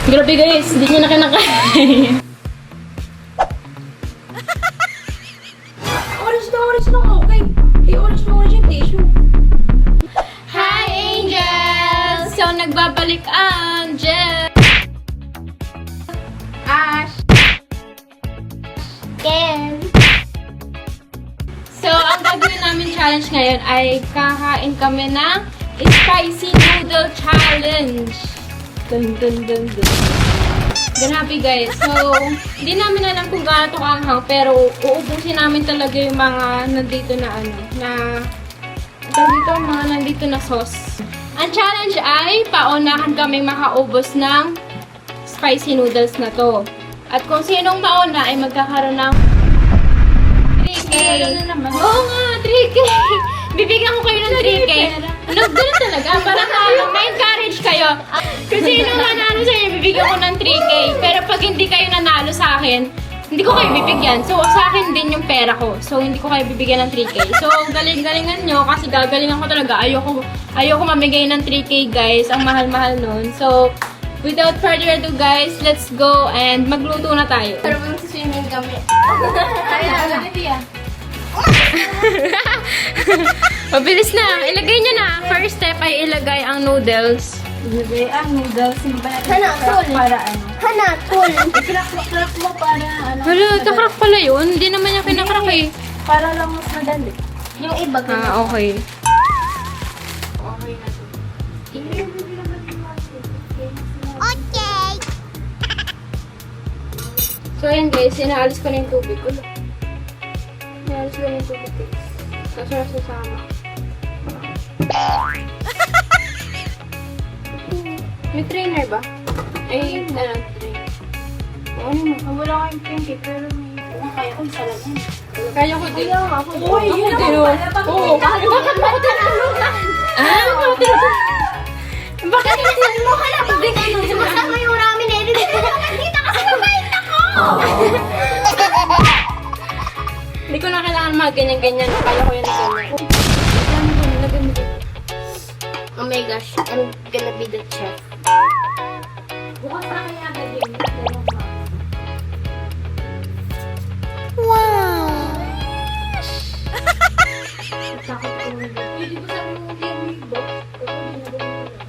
Grabe guys, hindi niya na kinakain. Orange na, okay. Hey, orange yung tissue. Hi Angels! So nagbabalik ang Jel. Ash. Ken. So ang gagawin namin challenge ngayon ay kakain kami ng Spicy Noodle Challenge. Dun dun dun dun. Grabe guys. So, hindi namin alam kung gaano ito kaanghang, pero uubusin namin talaga yung mga nandito na nandito na sauce. Ang challenge ay paunahan kaming makaubos ng spicy noodles na to. At kung sinong mauna ay magkakaroon ng 3K. Oo nga, 3K. Bibigyan ko kayo ng 3K. Ano, ganun talaga. Para ma-encourage kayo. Kung sino manalo sa inyo, bibigyan ko ng 3K. Pero pag hindi kayo nanalo sa akin, hindi ko kayo bibigyan. So, sa akin din yung pera ko. So, hindi ko kayo bibigyan ng 3K. So, galing-galingan nyo kasi gagalingan ko talaga. Ayoko mamigay ng 3K, guys. Ang mahal-mahal nun. So, without further ado, guys, let's go and magluto na tayo. Pero magsiswimming kami. Kaya, mabilis na. Ilagay nyo na. First step ay ilagay ang noodles. Ilagay ang noodles. Hindi ba natin Hanatol. para ano? Hanatol. Crack mo para ano? Wala, kakrak pala yun. Hindi naman niya kinakrak eh. Para lang mas madali. Yung iba ganun. Ah, okay. Okay na to. Okay. So, ayan guys. Inaalis ko na yung tubig ko. Inaalis ko na yung tubig ko. Sasarap sa sama. May trainer ba? Ay, ano, trainer. Ano mo? Wala kayong pinky pero may kaya ko isa lang yan. Kaya ko din. Kaya ako. Uy, yun ako. Oo. Bakit mo tinulungan? Ah? Bakit mo tinulungan? Bakit mo tinulungan? Bakit ano? Sumasama yung ramen eh. Dito kasi mabait ako. Hindi ko na kailangan mga ganyan-ganyan. Kaya ko yan na ganyan. Lagyan mo din. Oh my gosh, I'm gonna be the chef. Bukas na kaya agad yun. Wow. Takot ko na. Hindi ko sabi mo yung iba.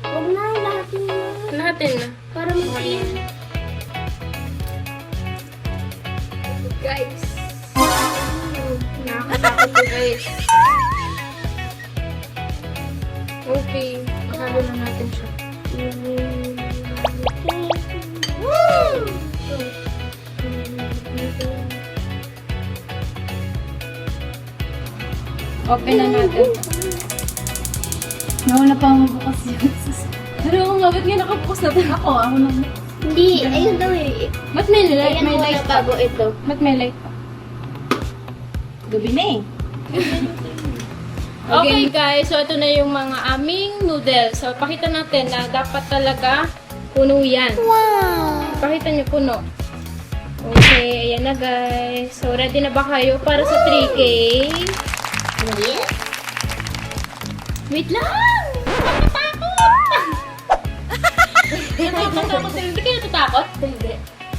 Huwag na, lahat yun. Natin na. Para mag-team. Guys. Nakakatakot ko guys. Okay. Halo na natin siya. Open na natin. Nawala pa ang bukas yun. Pero kung bakit nga nakabukas na tayo? Ako na. Hindi, ayun daw eh. Ba't may light? Ayan May muna light pa. bago ito. Ba't may light pa? Gabi na eh. Okay guys, so ito na yung mga aming noodles. So pakita natin na dapat talaga puno yan. Wow. Pakita nyo puno. Okay, ayan na guys. So ready na ba kayo para sa 3K? Yes. Wait lang! Natatakot. Hindi kayo natatakot? Hindi.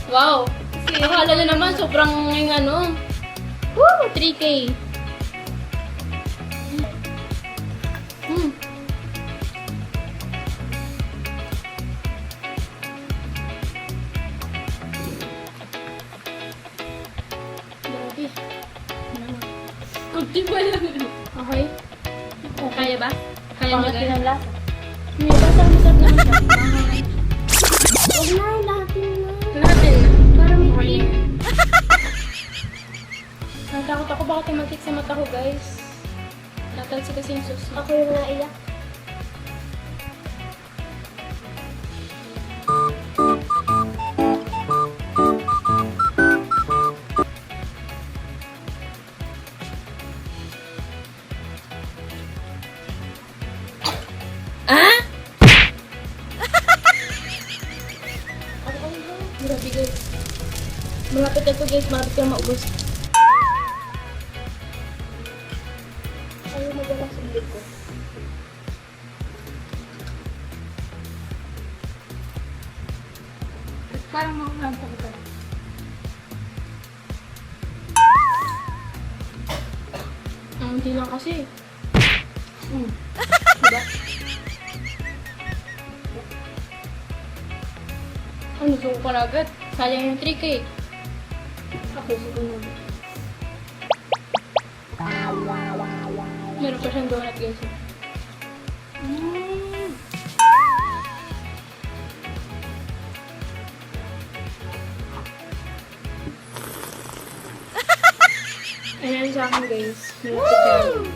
Wow! Akala nyo naman sobrang yung ano. Woo! 3K. Hmm. Grabe. Kunti pa lang. Okay? Kaya ba? Kaya nyo Pangat guys? ng lasa. May basta masarap naman siya. Huwag na, lahat yun na. Natin na. Para may Okay. team. Natakot ako baka tumatik sa mata ko guys. Natalsi kasi yung sauce. Ako yung naiyak. Ah? Grabe guys. Malapit na to guys, malapit na maubos. Ayaw magala sa bibig ko. Parang makakanta ko tayo. Hindi lang kasi. Diba? Ano, suko ka na agad. Sayang yung 3K. Ako, siguro. Meron pa siyang donut guys. Ayan sa akin guys. Malapit yan.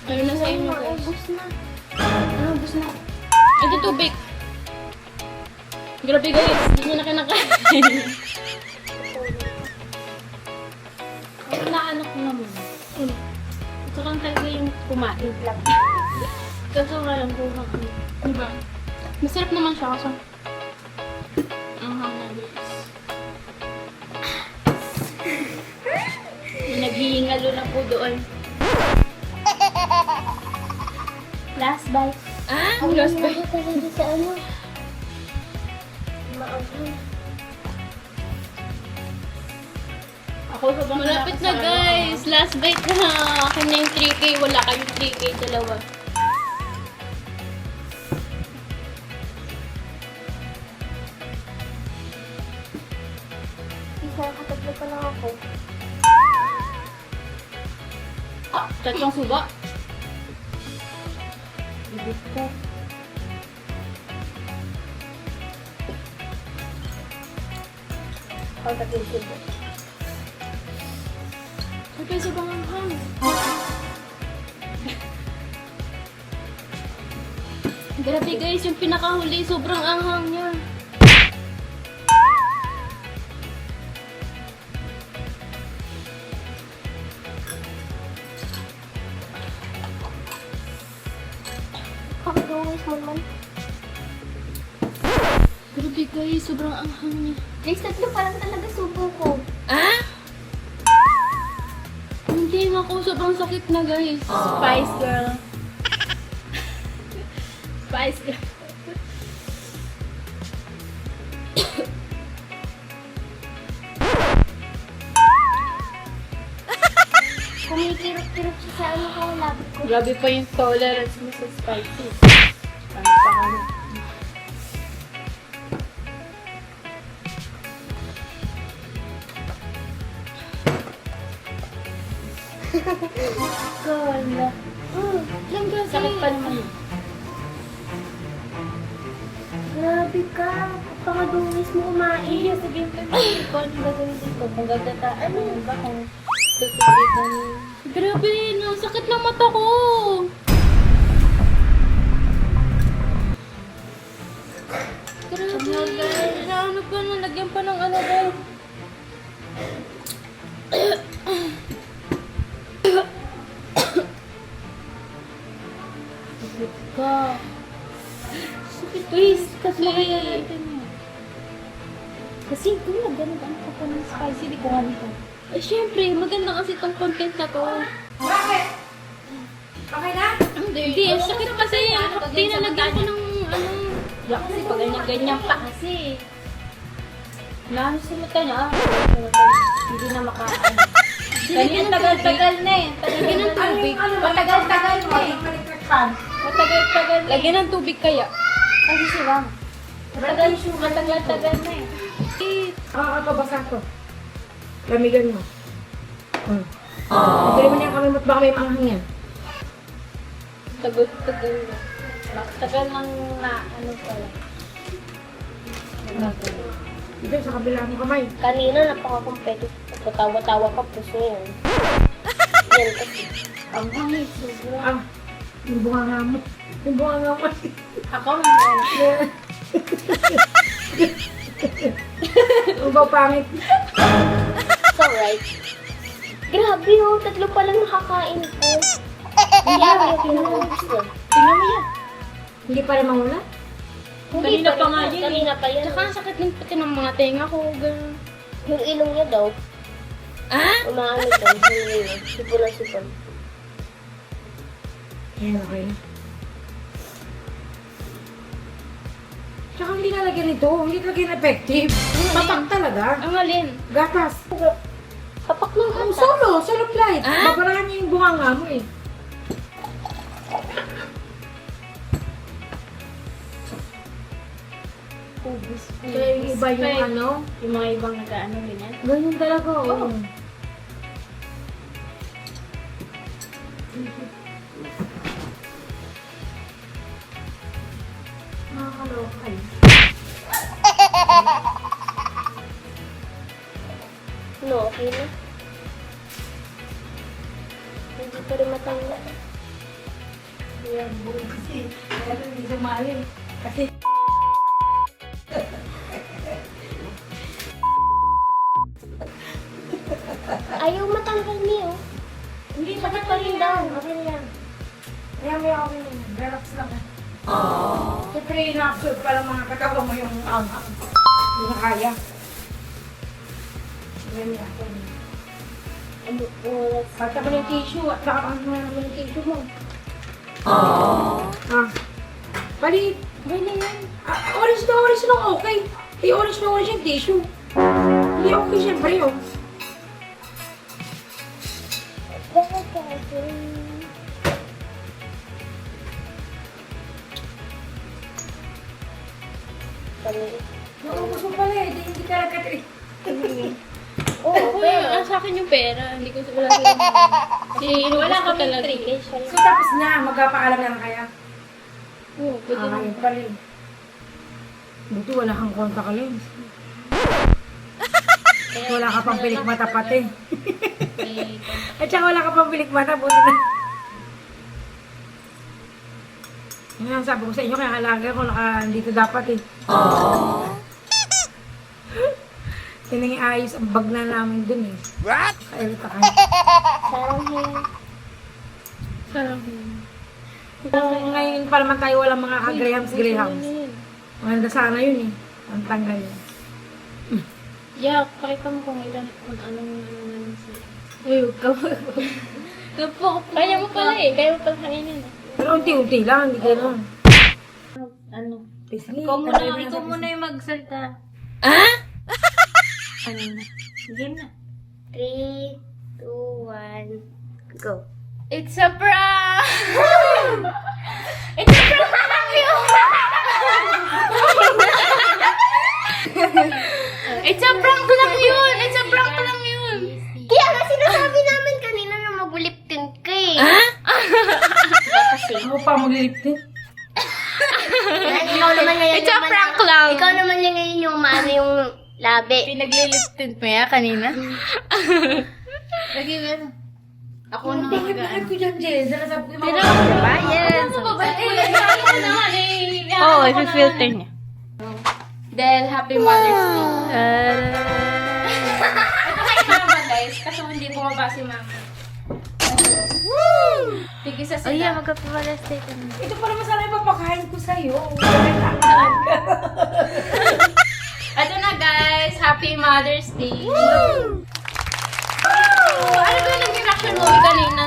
Ano na sa inyo guys? Ubus na. Ubus na. Ito tubig. Grabe guys, hindi niya na kinakain. Ang naano ko naman. Ito lang talaga yung kumain lang. Kaso nga lang kung ano. Diba? Masarap naman siya kasi. Ang hanga guys. May naghihingalo na po doon. Last bite. Ah? Last bite. Ako talaga sa ano. Ako sa bang Malapit na guys. Last bite na. Akin na yung 3K. Wala kayong 3K dalawa. Isa, katatlo pa lang ako. Tatlong suba. Bibig ko. Ako tatlong subo. Sabi sa bang anghang. Grabe guys, yung pinakahuli, sobrang anghang niya. Kakagawis mo naman. Grabe guys, sobrang anghang niya. Guys, tatlo pa lang talaga subo ko. Ah? Hindi nga ako, sobrang sakit na guys. Spice girl. Spice girl. Kumikirot-kirot siya sa ano ko, labot ko. Grabe pa yung tolerance mo sa spicy. Parang pa Gala. Yan kasi. Sakit pa naman. Grabe ka. Pakadungis mo kumain. Iya, sabihin ko kung ano gagawin dito. Kung gagataan mo ba kung tutulitan mo. Grabe, no, sakit ng mata ko. Grabe. Ano pa, nalagyan pa ng ano guys. Ka. Please, kasi Makaya natin yun. Kasi kung nagganit ang pa ng spicy, di ko nga nito. eh, syempre, maganda kasi itong content na to. Bakit? Okay na? Hindi, sakit kasi. Hindi nalagyan ko ng ano. Diyan kasi pag ganyan-ganyan pa kasi. Naano sa mata niya, hindi na makaano. Ganyan tagal-tagal na eh. Lagyan ng tubig. Matagal-tagal mo. Electric fan. Matagal-tagal na eh. Lagyan ng tubig kaya. Kasi silang. Matagal-tagal na eh. Ito, basa to. Lamigan mo. Pagkali mo niya kami, baka may manghang yan. Tagal-tagal na. Tagal lang na ano pala. Dito, sa kabila mo kamay. Kanina napaka-competitive. Patawa-tawa ka, puso yun. Yan kasi. Ang hangit, sobra. Ah, yung bunga nga mo. Yung bunga nga mo. Ako naman. Ang baw pangit. It's alright. Grabe oh, tatlo pa lang nakakain ko. Hindi ako pinubos ko. Tingnan mo yan. Hindi pa rin mangula? Kanina pa nga yun eh. Kanina pa yan. Tsaka ang sakit din pati ng mga tenga ko. Ganun. Yung ilong niya daw. Ah? Umaano daw. Yung ilong. Sipon na sipon. Ayan, okay na. Tsaka hindi nalagyan nito. Hindi talaga effective. Papak talaga. Ang alin? Gatas. Papak ng Ang hata. solo flight. Babarahan niya yung bunganga mo eh. Kaya yung iba yung Sprite. ano. Yung mga ibang nag-ano ganyan. Ganyan talaga, oo. Nakakaloka eh. No, okay na. Hindi pa rin matanggal. Kaya buhay kasi. Kaya hindi sumali. Kasi Ayaw matanggal niyo. hindi Sakit pa rin daw. Okay na yan. Kaya may okay na yan. Relax lang. Siyempre, ina-absorb pa lang mga katawan mo yung anghang. Hindi na kaya. Ganyan yan. Ano, oras. Pagka mo ng tissue at baka ano naman yung tissue mo. Ah. Palit. Ganyan yan. Orange na okay. Orange yung tissue. Hindi okay siyempre yun. Naubos mo pala eh. Hindi ka nagkatri. Oo, ang sa akin yung pera. Hindi ko wala silang kasi Wala ko kami talaga. 3 days. So tapos na. Magpapaalam na lang kaya. Oo, pwede na. Ayun pa rin. Buti wala kang contact lens. Wala ka pang pilik mata pati. At saka wala ka pang pilik mata. Buti na. Yun ang sabi ko sa inyo. Kaya halaga ko dito dapat eh. Tinangi ayos ang bag na namin dun eh. What? Kailita ka. Sarang hair. Parang, Kung ngayon pa naman tayo walang mga ka-grahams. Maganda sana yun eh. Ang tanggal yun. yeah, pakita mo kung ilan, kung anong sa'yo. Uy, huwag ka. Kaya mo pala eh. Kaya mo pala kainin. Pero unti-unti lang, hindi gano'n. Ano? Pisli. Ikaw muna yung magsalta. Ano na? Game na. 3, 2, 1, go. It's a prank! It's a prank lang yun! It's a prank lang yun! It's a prank lang yun! Kaya nga sinasabi namin kanina na maguliptin ka eh. Kasi, Ako pa magliliptin. ikaw naman ngayon It's a prank lang! Ikaw naman yung ngayon yung maano yung labi. Pinagliliptin mo ya kanina? Lagi mo yan. Ako na Bakit ko dyan, Jess? Nasabi ko yung mga Yes. Oo, i-filter niya. Dahil Happy Mother's Day. Ito kay Mama guys, kasi hindi bumaba si Mama. Tigisa Oh sila. yeah, magka-Father's ka na. Ito pa naman sana yung papakain ko sa'yo. Ito na guys, Happy Mother's Day. Ano ba yung reaction mo kanina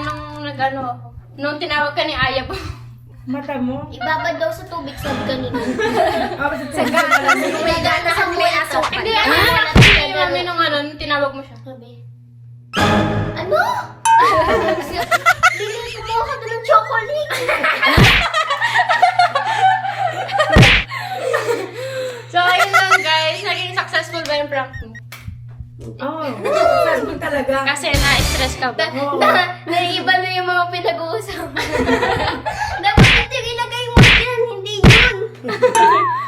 nung tinawag ka ni Aya po? Mata mo? Ibabad daw sa tubig sa kanina. Sa gana. May gana sa may aso. Hindi, ano reaction ni Mami nung tinawag mo siya? Sabi, ano? Hindi kumuha ka doon ng chocolate. So, ayun lang guys. Naging successful ba yung prank mo? Oo. Successful talaga. Kasi na-stress ka ba? Naiiba na yung mga pinag-uusapan. Dapat ito yung ilagay mo dyan, hindi yun.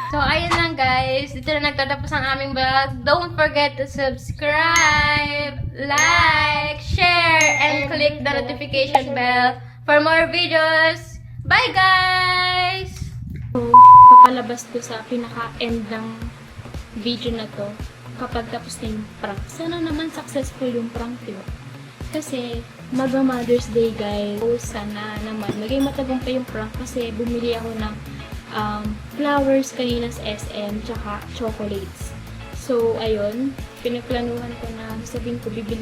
So, ayun lang guys. Dito na nagtatapos ang aming vlog. Don't forget to subscribe, like, share, and click the notification bell for more videos. Bye guys! Papalabas ko sa pinaka-end ng video na to kapag tapos na yung prank. Sana naman successful yung prank, diba? Kasi mag-Mother's Day guys. So, sana naman maging matagumpay yung prank kasi bumili ako ng flowers kanina sa SM tsaka chocolates. So, ayun. Pinaplanuhan ko na sabihin ko bibili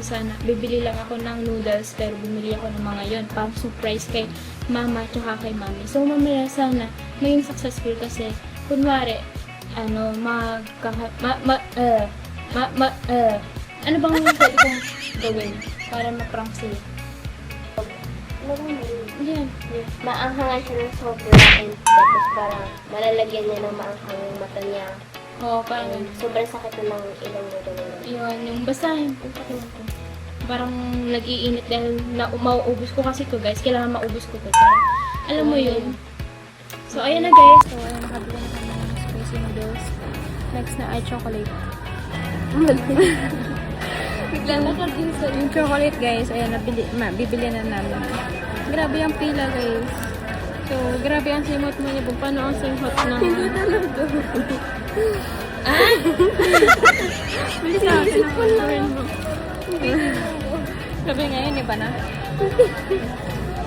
lang ako ng noodles pero bumili ako ng mga yon pang surprise kay mama tsaka kay mami. So, mamaya sana maging successful kasi kunwari ano, ano bang pwede kong gawin para ma-prank sila? Yan. Maanghangan siya ng sobra and tapos parang malalagyan niya ng maanghang yung mata niya. Oo, parang And sobrang sakit na ng ilong niya doon. yun, yung basta yung pakilang ko. Parang nag-iinit dahil mauubos ko kasi to guys. Kailangan maubos ko to. Parang, alam mo yun. So, ayan na guys. So, ayan, nakabili na kami ng spicy noodles. Next na ay chocolate. Biglang nakabili sa yung chocolate guys. Ayan, bibili na namin. Grabe ang pila guys. So, grabe ang simot mo niya. Paano ang simot na? Hindi talaga. Ah? Bilis na akin ang friend mo. Sabi ngayon, iba na.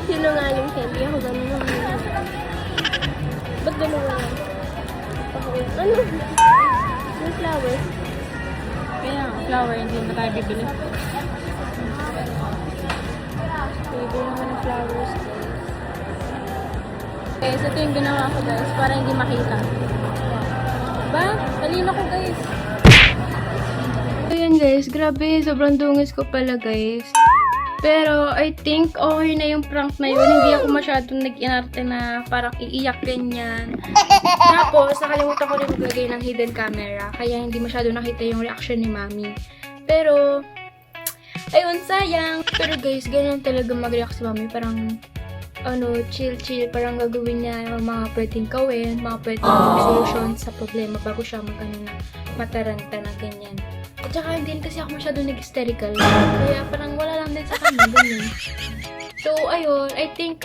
Sinungaling siya. Hindi ako ganun naman. Ba't ganun naman? Ano? Yung flowers. Kaya, flower, hindi na tayo bibili. Bibili naman ng flowers. Guys, ito yung ginawa ko guys, para hindi makita. Ba? Talino ko guys. Ayan guys, grabe, sobrang dungis ko pala guys. Pero, I think okay na yung prank na yun. Hindi ako masyadong nag-inarte na parang iiyak ganyan. Tapos, nakalimutan ko rin maglagay ng hidden camera. Kaya hindi masyado nakita yung reaction ni Mami. Pero, ayun, sayang. Pero guys, ganyan talaga mag-react si Mami. Parang, chill-chill. Parang gagawin niya yung mga pwedeng gawin, mga pwedeng solution sa problema bago siya mataranta na ganyan. At saka hindi kasi ako masyado nag-hysterical. Kaya parang wala lang din sa kanya. Ganyan. So, ayun. I think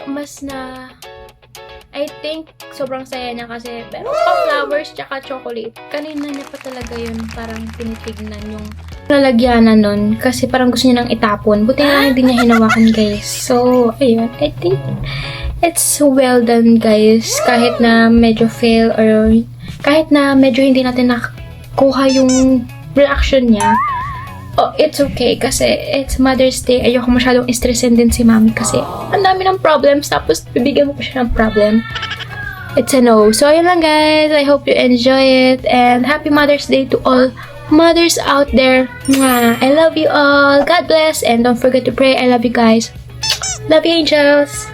sobrang saya niya kasi meron pa flowers tsaka chocolate. Kanina niya pa talaga yun parang tinitignan yung lalagyanan nun. Kasi parang gusto niya nang itapon. Buti na lang hindi niya hinawakan guys. So, ayun. I think it's well done guys. Kahit na medyo fail or kahit na medyo hindi natin nakuha yung reaction niya, oh, it's okay kasi it's Mother's Day. Ayoko masyadong stressin din si Mami kasi ang dami ng problems tapos bibigyan mo pa siya ng problem. It's a no. So, ayun lang guys. I hope you enjoy it and happy Mother's Day to all mothers out there. Mwah. I love you all. God bless and don't forget to pray. I love you guys. Love you angels.